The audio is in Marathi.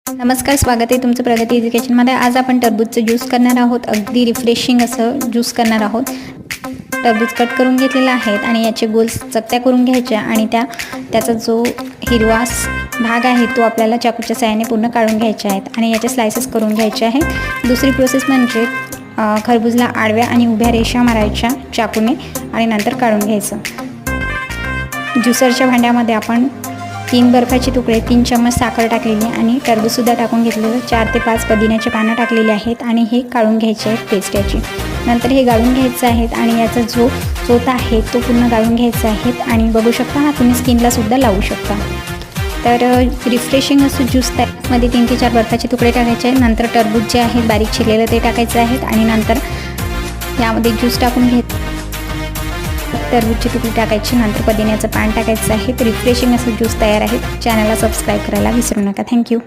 नमस्कार, स्वागत आहे तुमचं प्रगती एज्युकेशनमध्ये। आज आपण टरबूजचं ज्यूस करणार आहोत। अगदी रिफ्रेशिंग असं ज्यूस करणार आहोत। टरबूज कट करून घेतलेला आहे आणि याचे गोल चकत्या करून घ्यायच्या आणि त्याचा जो हिरवा भाग आहे तो आपल्याला चाकूच्या साहाय्याने पूर्ण काढून घ्यायचे आहेत आणि याचे स्लाइसेस करून घ्यायचे आहेत। दुसरी प्रोसेस म्हणजे खरबूजला आडव्या आणि उभ्या रेषा मारायच्या चाकूने आणि नंतर काढून घ्यायचं। ज्युसरच्या भांड्यामध्ये आपण 3 बर्फाचे तुकडे, 3 चम्मच साखर टाकलेली आणि टरबूजसुद्धा टाकून घेतलेलं, 4 ते 5 पुदिन्याची पानं टाकलेली आहेत आणि हे काढून घ्यायचे आहेत पेस्ट याची। नंतर हे गाळून घ्यायचं आहे आणि याचा जो चोथा आहे तो पूर्ण गाळून घ्यायचा आहे आणि बघू शकता हा तुम्ही स्किनलासुद्धा लावू शकता। तर रिफ्रेशिंग असं ज्यूस त्यामध्ये 3 ते 4 बर्फाचे तुकडे टाकायचे आहेत। नंतर टरबूज जे आहे बारीक चिरलेलं ते टाकायचं आहे आणि नंतर यामध्ये ज्यूस टाकून टरबूजची तुकडे टाकायची, नंतर पुदिन्याचं पान टाकायचं आहे। तर रिफ्रेशिंग असं ज्यूस तयार आहे। चॅनलला सबस्क्राईब करायला विसरू नका। थँक्यू।